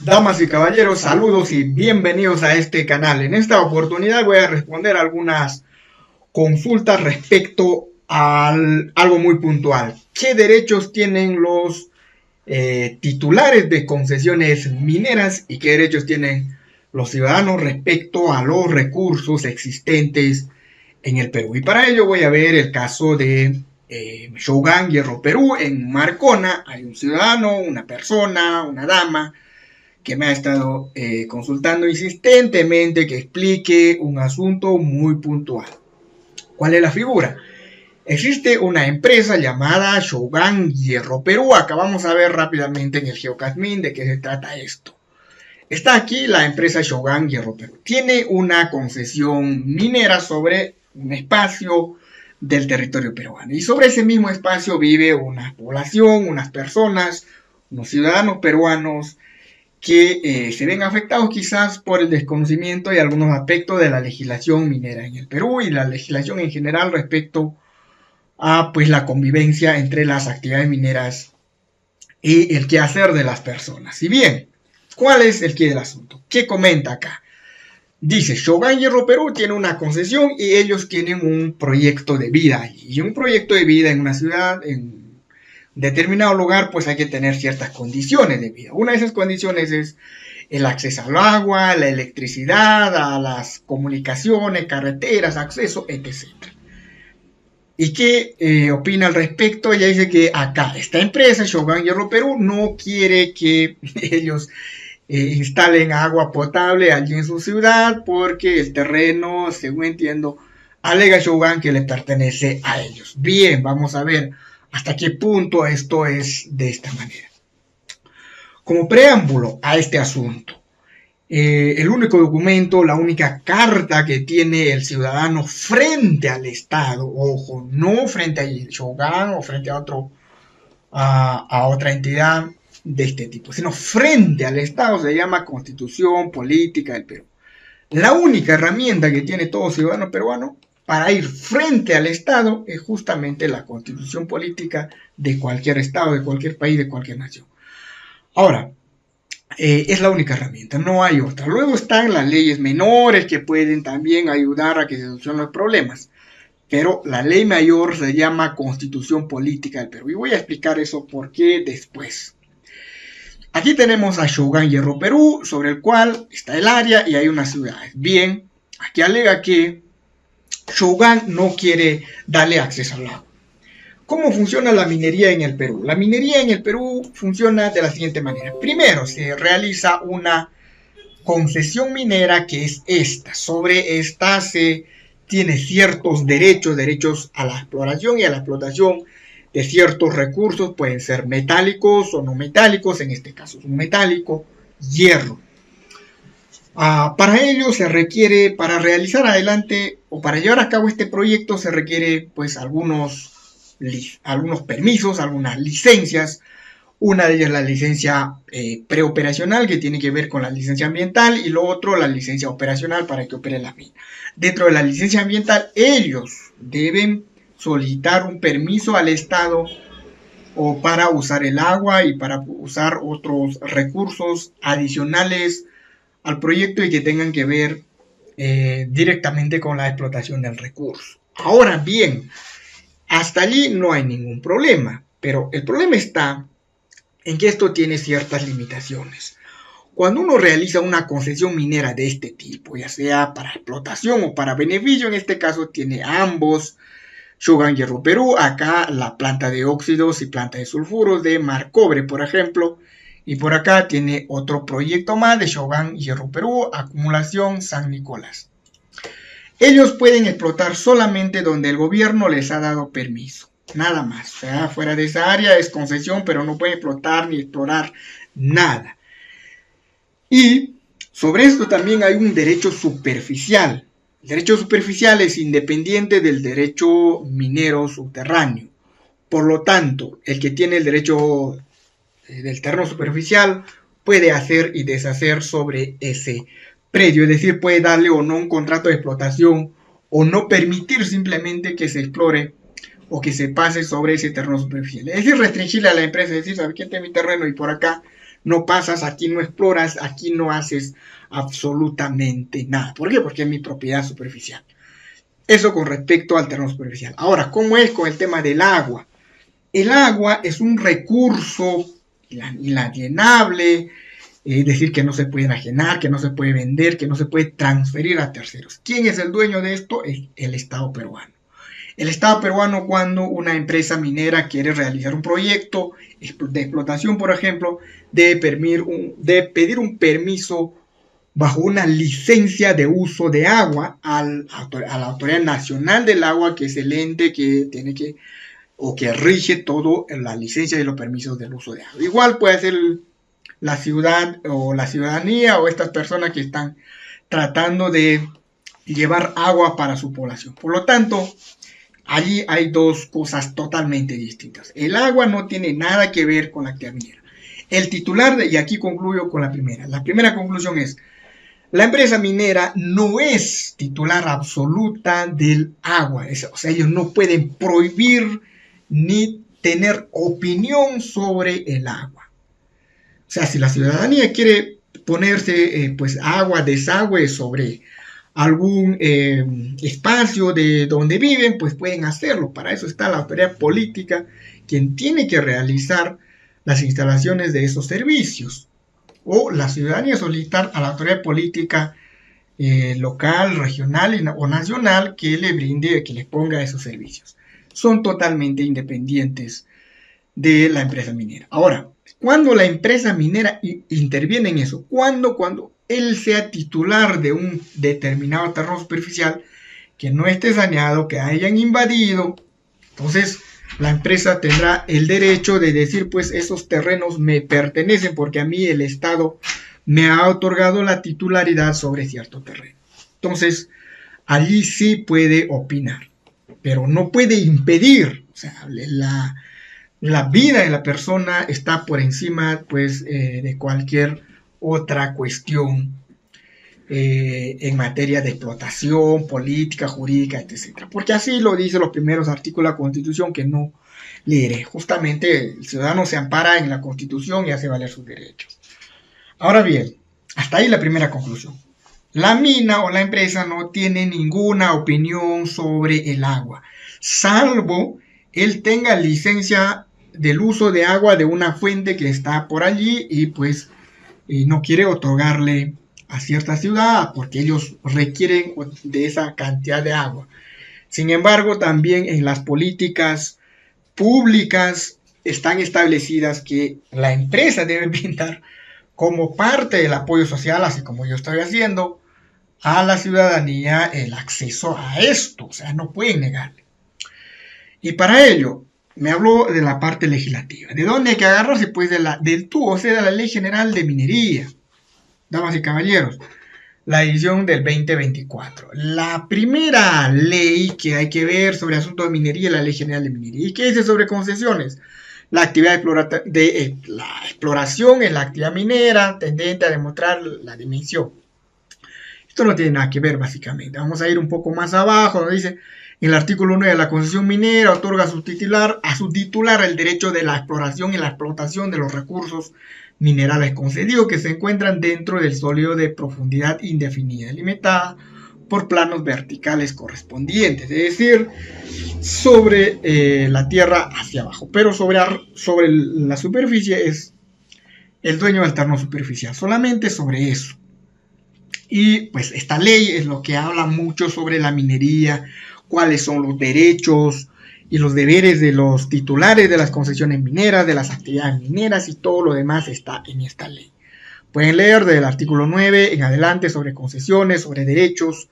Damas y caballeros, saludos y bienvenidos a este canal. En esta oportunidad voy a responder algunas consultas respecto a algo muy puntual. ¿Qué derechos tienen los titulares de concesiones mineras y qué derechos tienen los ciudadanos respecto a los recursos existentes en el Perú? Y para ello voy a ver el caso de Shogun Hierro Perú en Marcona. Hay un ciudadano, una persona, una dama que me ha estado consultando insistentemente que explique un asunto muy puntual. ¿Cuál es la figura? Existe una empresa llamada Shogun Hierro Perú. Acá vamos a ver rápidamente en el GeoCasmin de qué se trata esto. Está aquí la empresa Shogun Hierro Perú. Tiene una concesión minera sobre un espacio del territorio peruano. Y sobre ese mismo espacio vive una población, unas personas, unos ciudadanos peruanos que se ven afectados quizás por el desconocimiento y algunos aspectos de la legislación minera en el Perú y la legislación en general respecto a pues la convivencia entre las actividades mineras y el quehacer de las personas. Y bien, ¿cuál es el quid del asunto? ¿Qué comenta acá? Dice, Shogun Hierro Perú tiene una concesión y ellos tienen un proyecto de vida. Y un proyecto de vida en una ciudad, en determinado lugar, pues hay que tener ciertas condiciones de vida. Una de esas condiciones es el acceso al agua, la electricidad, a las comunicaciones, carreteras, acceso, etc. ¿Y qué opina al respecto? Ella dice que acá, esta empresa, Shogun Hierro Perú, no quiere que ellos instalen agua potable allí en su ciudad porque el terreno, según entiendo, alega Shogun que le pertenece a ellos. Bien, vamos a ver hasta qué punto esto es de esta manera. Como preámbulo a este asunto, el único documento, la única carta que tiene el ciudadano frente al Estado, ojo, no frente a Shogun o frente a otra entidad de este tipo, sino frente al Estado, se llama Constitución Política del Perú. La única herramienta que tiene todo ciudadano peruano para ir frente al Estado es justamente la constitución política de cualquier Estado, de cualquier país, de cualquier nación. Ahora, es la única herramienta, no hay otra. Luego están las leyes menores que pueden también ayudar a que se solucionen los problemas. Pero la ley mayor se llama Constitución Política del Perú. Y voy a explicar eso por qué después. Aquí tenemos a Shogun Hierro Perú, sobre el cual está el área y hay unas ciudades. Bien, aquí alega que Shogun no quiere darle acceso al agua. ¿Cómo funciona la minería en el Perú? La minería en el Perú funciona de la siguiente manera. Primero, se realiza una concesión minera que es esta. Sobre esta se tiene ciertos derechos a la exploración y a la explotación de ciertos recursos. Pueden ser metálicos o no metálicos. En este caso es un metálico, hierro. Para ello se requiere, para realizar adelante o para llevar a cabo este proyecto se requiere pues algunos permisos, algunas licencias. Una de ellas la licencia preoperacional que tiene que ver con la licencia ambiental y lo otro la licencia operacional para que opere la mina. Dentro de la licencia ambiental ellos deben solicitar un permiso al Estado o para usar el agua y para usar otros recursos adicionales al proyecto y que tengan que ver directamente con la explotación del recurso. Ahora bien, hasta allí no hay ningún problema, pero el problema está en que esto tiene ciertas limitaciones. Cuando uno realiza una concesión minera de este tipo, ya sea para explotación o para beneficio, en este caso tiene ambos, Shogun Hierro Perú, acá la planta de óxidos y planta de sulfuros de Marcobre, por ejemplo, y por acá tiene otro proyecto más de Shogun Hierro Perú, acumulación San Nicolás. Ellos pueden explotar solamente donde el gobierno les ha dado permiso, nada más. O sea, fuera de esa área es concesión, pero no pueden explotar ni explorar nada. Y sobre esto también hay un derecho superficial. El derecho superficial es independiente del derecho minero subterráneo. Por lo tanto, el que tiene el derecho del terreno superficial puede hacer y deshacer sobre ese predio, es decir, puede darle o no un contrato de explotación o no permitir simplemente que se explore o que se pase sobre ese terreno superficial. Es decir, restringirle a la empresa, es decir, ¿sabe qué? Este es mi terreno y por acá no pasas, aquí no exploras, aquí no haces absolutamente nada. ¿Por qué? Porque es mi propiedad superficial. Eso con respecto al terreno superficial. Ahora, ¿cómo es con el tema del agua? El agua es un recurso inalienable, es decir, que no se puede enajenar, que no se puede vender, que no se puede transferir a terceros. ¿Quién es el dueño de esto? Es el Estado peruano. El Estado peruano, cuando una empresa minera quiere realizar un proyecto de explotación, por ejemplo, debe pedir un permiso bajo una licencia de uso de agua a la Autoridad Nacional del Agua, que es el ente que tiene que, o que rige todo la licencia y los permisos del uso de agua. Igual puede ser la ciudad o la ciudadanía o estas personas que están tratando de llevar agua para su población. Por lo tanto, allí hay dos cosas totalmente distintas. El agua no tiene nada que ver con la actividad minera. El titular, y aquí concluyo con la primera conclusión es, la empresa minera no es titular absoluta del agua, o sea, ellos no pueden prohibir ni tener opinión sobre el agua. O sea, si la ciudadanía quiere ponerse pues agua, desagüe sobre algún espacio de donde viven, pues pueden hacerlo. Para eso está la autoridad política, quien tiene que realizar las instalaciones de esos servicios. O la ciudadanía solicitar a la autoridad política local, regional o nacional que le brinde, que le ponga esos servicios. Son totalmente independientes de la empresa minera. Ahora, cuando la empresa minera interviene en eso, cuando él sea titular de un determinado terreno superficial que no esté saneado, que hayan invadido, entonces la empresa tendrá el derecho de decir, pues esos terrenos me pertenecen porque a mí el Estado me ha otorgado la titularidad sobre cierto terreno. Entonces, allí sí puede opinar, pero no puede impedir. O sea, la vida de la persona está por encima, pues, de cualquier otra cuestión en materia de explotación, política, jurídica, etc. Porque así lo dicen los primeros artículos de la Constitución, que no leeré. Justamente el ciudadano se ampara en la Constitución y hace valer sus derechos. Ahora bien, hasta ahí la primera conclusión. La mina o la empresa no tiene ninguna opinión sobre el agua, salvo él tenga licencia del uso de agua de una fuente que está por allí y pues no quiere otorgarle a cierta ciudad porque ellos requieren de esa cantidad de agua. Sin embargo, también en las políticas públicas están establecidas que la empresa debe brindar como parte del apoyo social, así como yo estoy haciendo, a la ciudadanía el acceso a esto. O sea, no pueden negarle. Y para ello, me habló de la parte legislativa. ¿De dónde hay que agarrarse? Pues del tubo, o sea, de la Ley General de Minería. Damas y caballeros, la edición del 2024. La primera ley que hay que ver sobre asuntos de minería es la Ley General de Minería. ¿Y qué dice sobre concesiones? La actividad de la exploración es la actividad minera tendente a demostrar la dimensión. Esto no tiene nada que ver básicamente. Vamos a ir un poco más abajo, donde dice, en el artículo 1 de la concesión minera otorga a su titular el derecho de la exploración y la explotación de los recursos minerales concedidos que se encuentran dentro del sólido de profundidad indefinida, limitada por planos verticales correspondientes, es decir, sobre la tierra hacia abajo, pero sobre la superficie es el dueño del terreno superficial, solamente sobre eso. Y pues esta ley es lo que habla mucho sobre la minería, cuáles son los derechos y los deberes de los titulares de las concesiones mineras, de las actividades mineras y todo lo demás está en esta ley. Pueden leer desde el artículo 9 en adelante sobre concesiones, sobre derechos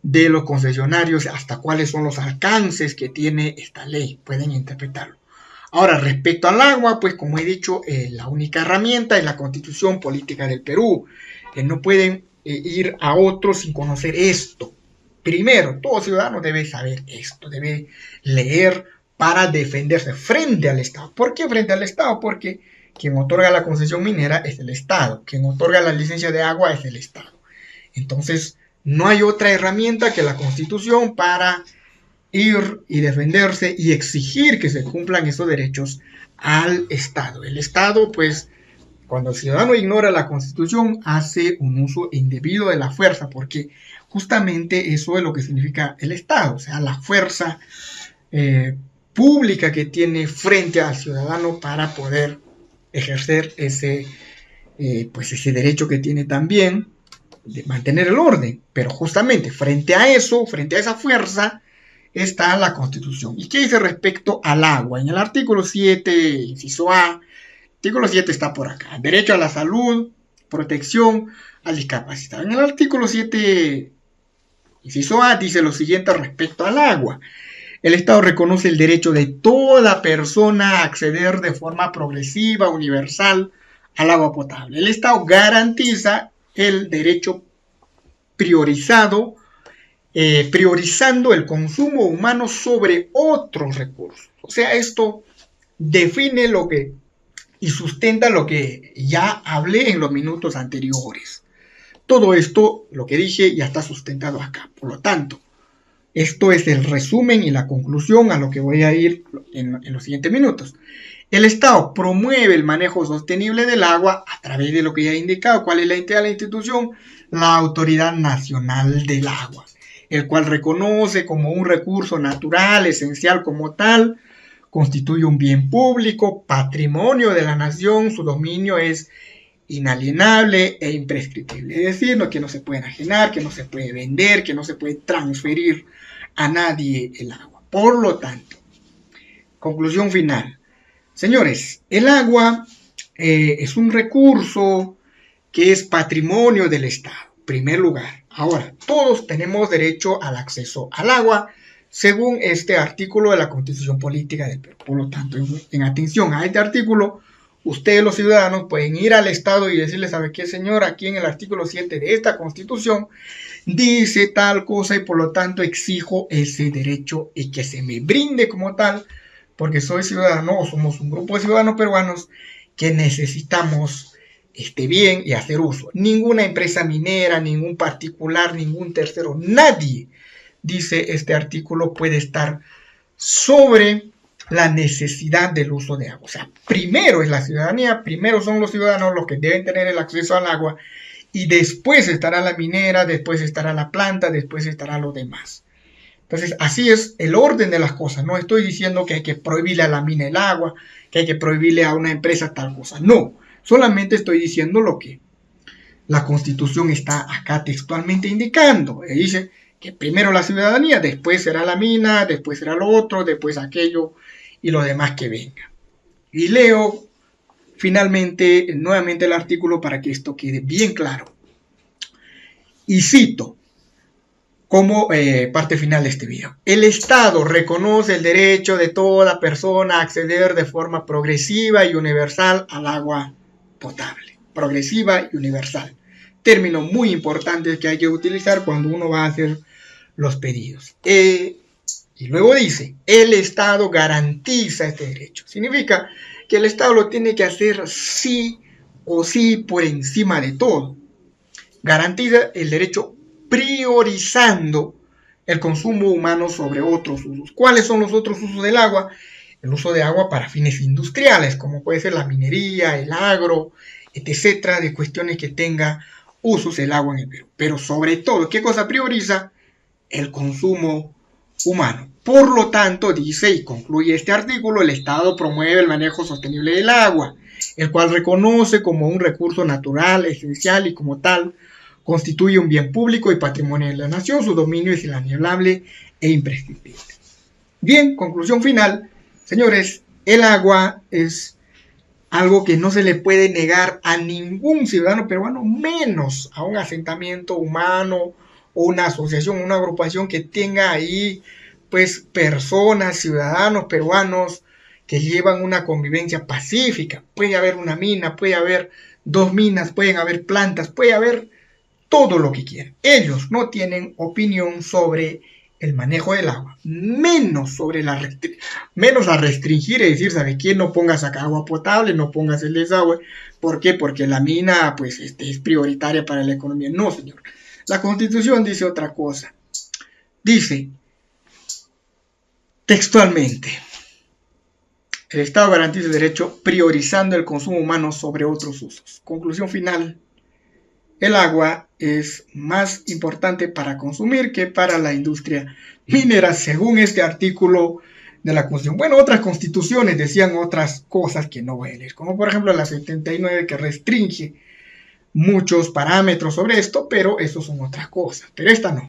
de los concesionarios, hasta cuáles son los alcances que tiene esta ley. Pueden interpretarlo. Ahora, respecto al agua, pues como he dicho, la única herramienta es la Constitución Política del Perú. No pueden ir a otros sin conocer esto. Primero, todo ciudadano debe saber esto, debe leer para defenderse frente al Estado. ¿Por qué frente al Estado? Porque quien otorga la concesión minera es el Estado, quien otorga la licencia de agua es el Estado. Entonces, no hay otra herramienta que la Constitución para ir y defenderse y exigir que se cumplan esos derechos al Estado. El Estado, pues, Cuando el ciudadano ignora la Constitución, hace un uso indebido de la fuerza, porque justamente eso es lo que significa el Estado, o sea, la fuerza pública que tiene frente al ciudadano para poder ejercer ese derecho que tiene también de mantener el orden. Pero justamente frente a eso, frente a esa fuerza, está la Constitución. ¿Y qué dice respecto al agua? En el artículo 7, inciso A, el artículo 7 está por acá. Derecho a la salud, protección al discapacitado. En el artículo 7, inciso A, dice lo siguiente respecto al agua. El Estado reconoce el derecho de toda persona a acceder de forma progresiva, universal, al agua potable. El Estado garantiza el derecho priorizando el consumo humano sobre otros recursos. O sea, esto define lo que y sustenta lo que ya hablé en los minutos anteriores. Todo esto, lo que dije, ya está sustentado acá. Por lo tanto, esto es el resumen y la conclusión a lo que voy a ir en los siguientes minutos. El Estado promueve el manejo sostenible del agua a través de lo que ya he indicado. ¿Cuál es la entidad de la institución? La Autoridad Nacional del Agua, el cual reconoce como un recurso natural, esencial como tal, constituye un bien público, patrimonio de la nación, su dominio es inalienable e imprescriptible. Es decir, que no se puede enajenar, que no se puede vender, que no se puede transferir a nadie el agua. Por lo tanto, conclusión final. Señores, el agua es un recurso que es patrimonio del Estado, en primer lugar. Ahora, todos tenemos derecho al acceso al agua, según este artículo de la Constitución Política del Perú. Por lo tanto, en atención a este artículo, ustedes los ciudadanos pueden ir al Estado y decirle, ¿sabe qué, señor? Aquí en el artículo 7 de esta Constitución dice tal cosa y por lo tanto exijo ese derecho y que se me brinde como tal, porque soy ciudadano o somos un grupo de ciudadanos peruanos que necesitamos este bien y hacer uso. Ninguna empresa minera, ningún particular, ningún tercero, nadie, dice este artículo, puede estar sobre la necesidad del uso de agua. O sea, primero es la ciudadanía, primero son los ciudadanos los que deben tener el acceso al agua y después estará la minera, después estará la planta, después estará lo demás. Entonces, así es el orden de las cosas. No estoy diciendo que hay que prohibirle a la mina el agua, que hay que prohibirle a una empresa tal cosa. No, solamente estoy diciendo lo que la Constitución está acá textualmente indicando. Dice que primero la ciudadanía, después será la mina, después será lo otro, después aquello y lo demás que venga. Y leo finalmente, nuevamente el artículo para que esto quede bien claro. Y cito como parte final de este video. El Estado reconoce el derecho de toda persona a acceder de forma progresiva y universal al agua potable. Progresiva y universal. Término muy importante que hay que utilizar cuando uno va a hacer los pedidos. Y luego dice, el Estado garantiza este derecho. Significa que el Estado lo tiene que hacer sí o sí por encima de todo. Garantiza el derecho priorizando el consumo humano sobre otros usos. ¿Cuáles son los otros usos del agua? El uso de agua para fines industriales, como puede ser la minería, el agro, etcétera, de cuestiones que tenga usos el agua en el Perú. Pero sobre todo, ¿qué cosa prioriza? El consumo humano. Por lo tanto, dice y concluye este artículo, el Estado promueve el manejo sostenible del agua, el cual reconoce como un recurso natural, esencial y como tal, constituye un bien público y patrimonio de la nación, su dominio es inalienable e imprescriptible. Bien, conclusión final, señores, el agua es algo que no se le puede negar a ningún ciudadano peruano, menos a un asentamiento humano o una asociación, una agrupación que tenga ahí pues personas, ciudadanos peruanos que llevan una convivencia pacífica. Puede haber una mina, puede haber dos minas, pueden haber plantas, puede haber todo lo que quieran. Ellos no tienen opinión sobre el manejo del agua, menos a restringir y decir, ¿sabe qué? No pongas acá agua potable, no pongas el desagüe. ¿Por qué? Porque la mina pues es prioritaria para la economía. No, señor. La Constitución dice otra cosa. Dice textualmente, El Estado garantiza el derecho priorizando el consumo humano sobre otros usos. Conclusión final. El agua es más importante para consumir que para la industria minera, según este artículo de la Constitución. Bueno, otras constituciones decían otras cosas que no voy a leer, como por ejemplo la 79 que restringe muchos parámetros sobre esto, pero eso son otras cosas, pero esta no.